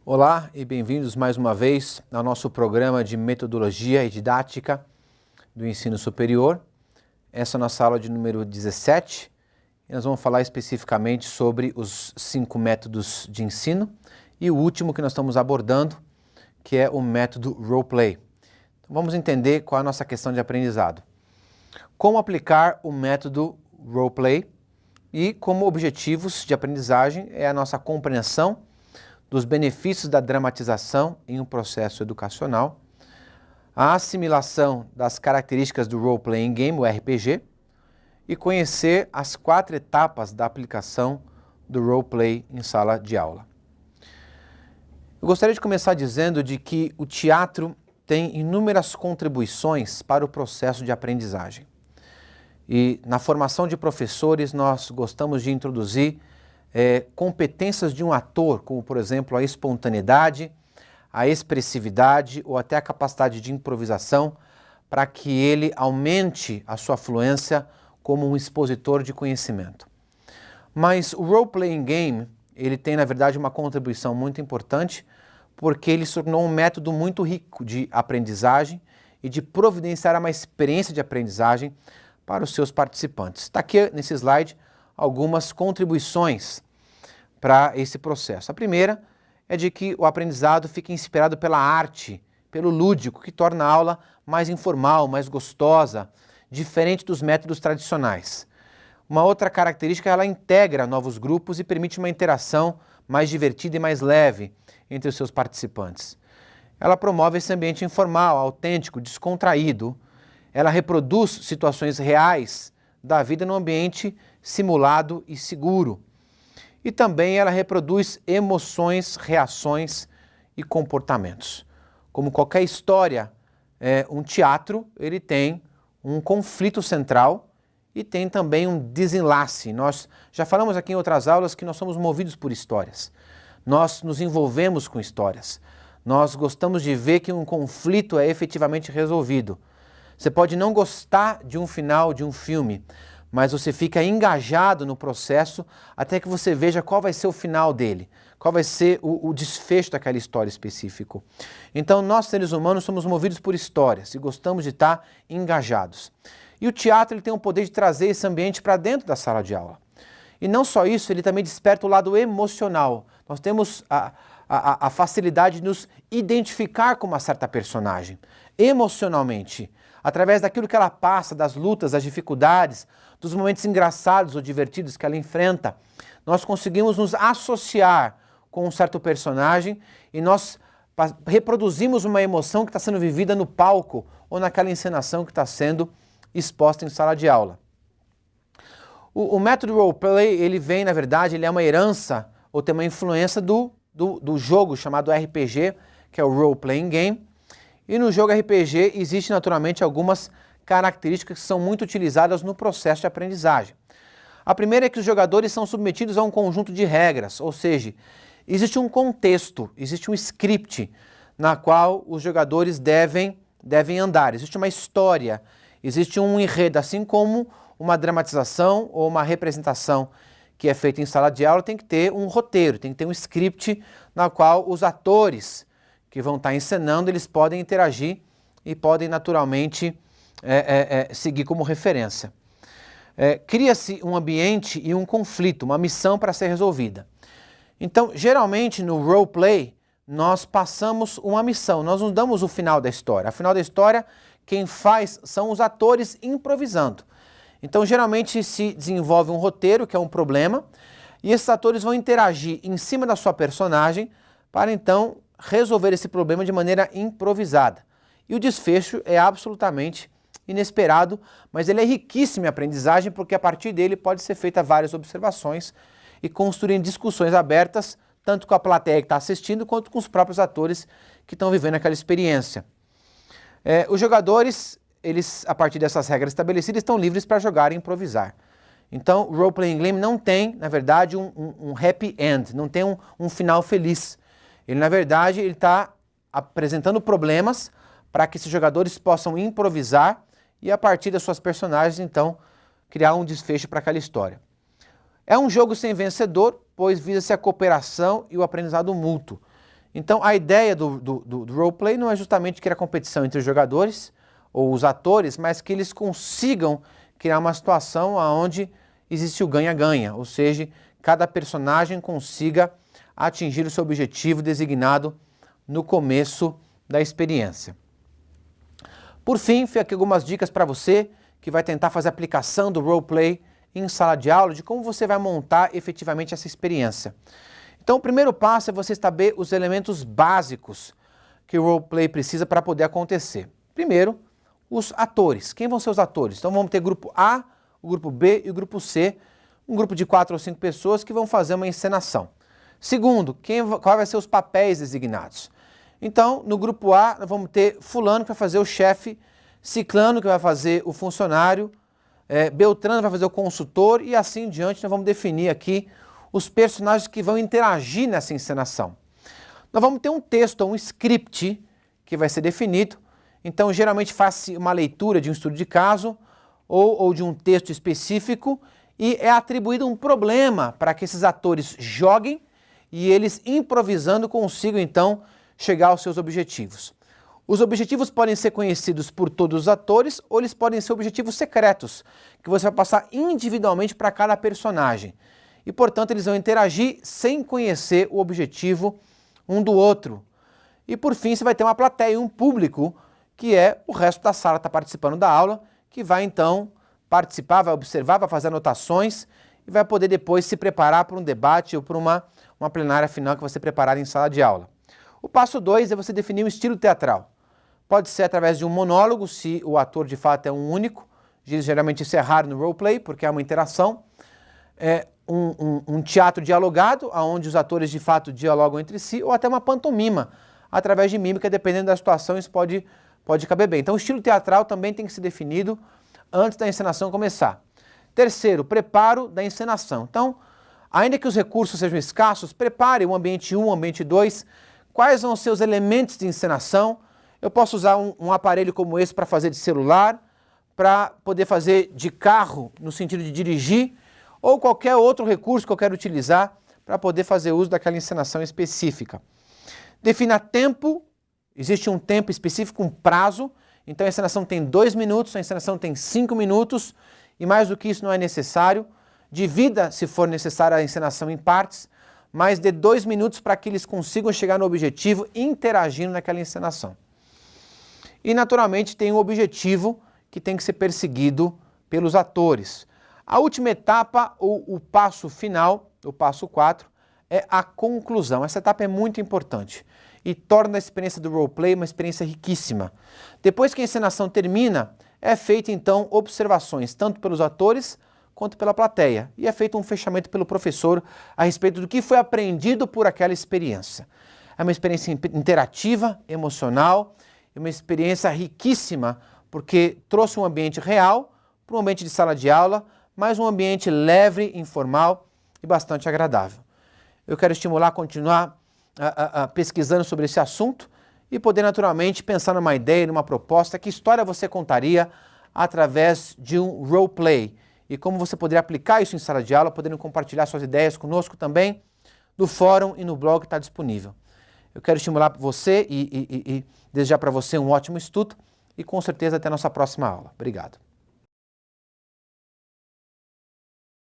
Olá e bem-vindos mais uma vez ao nosso programa de metodologia e didática do ensino superior. Essa é a nossa aula de número 17 e nós vamos falar especificamente sobre os 5 métodos de ensino e o último que nós estamos abordando, que é o método Roleplay. Então, vamos entender qual é a nossa questão de aprendizado. Como aplicar o método Roleplay e como objetivos de aprendizagem é a nossa compreensão dos benefícios da dramatização em um processo educacional, a assimilação das características do Role Playing Game, o RPG, e conhecer as 4 etapas da aplicação do Roleplay em sala de aula. Eu gostaria de começar dizendo de que o teatro tem inúmeras contribuições para o processo de aprendizagem. E na formação de professores nós gostamos de introduzir competências de um ator, como por exemplo a espontaneidade, a expressividade ou até a capacidade de improvisação, para que ele aumente a sua fluência como um expositor de conhecimento. Mas o Role-Playing Game, ele tem na verdade uma contribuição muito importante, porque ele se tornou um método muito rico de aprendizagem e de providenciar uma experiência de aprendizagem para os seus participantes. Está aqui nesse slide algumas contribuições para esse processo. A primeira é de que o aprendizado fica inspirado pela arte, pelo lúdico, que torna a aula mais informal, mais gostosa, diferente dos métodos tradicionais. Uma outra característica é que ela integra novos grupos e permite uma interação mais divertida e mais leve entre os seus participantes. Ela promove esse ambiente informal, autêntico, descontraído. Ela reproduz situações reais da vida num ambiente simulado e seguro. E também ela reproduz emoções, reações e comportamentos. Como qualquer história, um teatro ele tem um conflito central e tem também um desenlace. Nós já falamos aqui em outras aulas que nós somos movidos por histórias. Nós nos envolvemos com histórias. Nós gostamos de ver que um conflito é efetivamente resolvido. Você pode não gostar de um final de um filme, mas você fica engajado no processo até que você veja qual vai ser o final dele, qual vai ser o desfecho daquela história específica. Então nós seres humanos somos movidos por histórias e gostamos de estar engajados. E o teatro ele tem o poder de trazer esse ambiente para dentro da sala de aula. E não só isso, ele também desperta o lado emocional. Nós temos a facilidade de nos identificar com uma certa personagem, emocionalmente, através daquilo que ela passa, das lutas, das dificuldades, dos momentos engraçados ou divertidos que ela enfrenta. Nós conseguimos nos associar com um certo personagem e nós reproduzimos uma emoção que está sendo vivida no palco ou naquela encenação que está sendo exposta em sala de aula. O método Roleplay, ele vem, na verdade, ele é uma herança ou tem uma influência do jogo chamado RPG, que é o Role Playing Game. E no jogo RPG existem naturalmente algumas características que são muito utilizadas no processo de aprendizagem. A primeira é que os jogadores são submetidos a um conjunto de regras, ou seja, existe um contexto, existe um script na qual os jogadores devem andar, existe uma história, existe um enredo, assim como uma dramatização ou uma representação que é feita em sala de aula tem que ter um roteiro, tem que ter um script na qual os atores que vão estar encenando, eles podem interagir e podem naturalmente seguir como referência. Cria-se um ambiente e um conflito, uma missão para ser resolvida. Então, geralmente no roleplay, nós passamos uma missão, nós não damos o final da história. Afinal da história, quem faz são os atores improvisando. Então, geralmente se desenvolve um roteiro, que é um problema, e esses atores vão interagir em cima da sua personagem para então resolver esse problema de maneira improvisada. E o desfecho é absolutamente inesperado, mas ele é riquíssimo em aprendizagem porque a partir dele pode ser feita várias observações e construir discussões abertas, tanto com a plateia que está assistindo, quanto com os próprios atores que estão vivendo aquela experiência. Os jogadores, eles, a partir dessas regras estabelecidas, estão livres para jogar e improvisar. Então, o Role Playing Game não tem, na verdade, um happy end, não tem um final feliz. Ele, na verdade, ele está apresentando problemas para que esses jogadores possam improvisar e, a partir das suas personagens, então, criar um desfecho para aquela história. É um jogo sem vencedor, pois visa-se a cooperação e o aprendizado mútuo. Então, a ideia do roleplay não é justamente criar competição entre os jogadores ou os atores, mas que eles consigam criar uma situação onde existe o ganha-ganha, ou seja, cada personagem consiga atingir o seu objetivo designado no começo da experiência. Por fim, fica aqui algumas dicas para você que vai tentar fazer a aplicação do roleplay em sala de aula, de como você vai montar efetivamente essa experiência. Então, o primeiro passo é você saber os elementos básicos que o roleplay precisa para poder acontecer. Primeiro, os atores. Quem vão ser os atores? Então, vamos ter grupo A, o grupo B e o grupo C, um grupo de 4 ou 5 pessoas que vão fazer uma encenação. Segundo, qual vai ser os papéis designados? Então, no grupo A, nós vamos ter fulano que vai fazer o chefe, ciclano que vai fazer o funcionário, Beltrano vai fazer o consultor e assim em diante nós vamos definir aqui os personagens que vão interagir nessa encenação. Nós vamos ter um texto, um script que vai ser definido, então geralmente faz-se uma leitura de um estudo de caso ou de um texto específico e é atribuído um problema para que esses atores joguem e eles improvisando consigam então chegar aos seus objetivos. Os objetivos podem ser conhecidos por todos os atores ou eles podem ser objetivos secretos, que você vai passar individualmente para cada personagem. E, portanto, eles vão interagir sem conhecer o objetivo um do outro. E, por fim, você vai ter uma plateia, um público, que é o resto da sala está participando da aula, que vai, então, participar, vai observar, vai fazer anotações e vai poder depois se preparar para um debate ou para uma plenária final que vai ser preparada em sala de aula. O passo 2 é você definir um estilo teatral. Pode ser através de um monólogo, se o ator de fato é um único. Geralmente isso é raro no roleplay, porque é uma interação. Um teatro dialogado, onde os atores de fato dialogam entre si, ou até uma pantomima, através de mímica, dependendo da situação, isso pode caber bem. Então o estilo teatral também tem que ser definido antes da encenação começar. Terceiro, preparo da encenação. Então, ainda que os recursos sejam escassos, prepare o ambiente 1, o ambiente 2, quais vão ser os elementos de encenação. Eu posso usar um aparelho como esse para fazer de celular, para poder fazer de carro, no sentido de dirigir, ou qualquer outro recurso que eu quero utilizar para poder fazer uso daquela encenação específica. Defina tempo, existe um tempo específico, um prazo, então a encenação tem 2 minutos, a encenação tem 5 minutos, e mais do que isso não é necessário. Divida, se for necessário, a encenação em partes, mas dê 2 minutos para que eles consigam chegar no objetivo interagindo naquela encenação. E, naturalmente, tem um objetivo que tem que ser perseguido pelos atores. A última etapa, o passo final, o passo 4, é a conclusão. Essa etapa é muito importante e torna a experiência do roleplay uma experiência riquíssima. Depois que a encenação termina, é feita, então, observações, tanto pelos atores quanto pela plateia. E é feito um fechamento pelo professor a respeito do que foi aprendido por aquela experiência. É uma experiência interativa, emocional, uma experiência riquíssima, porque trouxe um ambiente real para um ambiente de sala de aula, mas um ambiente leve, informal e bastante agradável. Eu quero estimular a continuar pesquisando sobre esse assunto e poder naturalmente pensar numa ideia, numa proposta, que história você contaria através de um roleplay e como você poderia aplicar isso em sala de aula, podendo compartilhar suas ideias conosco também no fórum e no blog que está disponível. Eu quero estimular você e desejar para você um ótimo estudo e com certeza até a nossa próxima aula. Obrigado.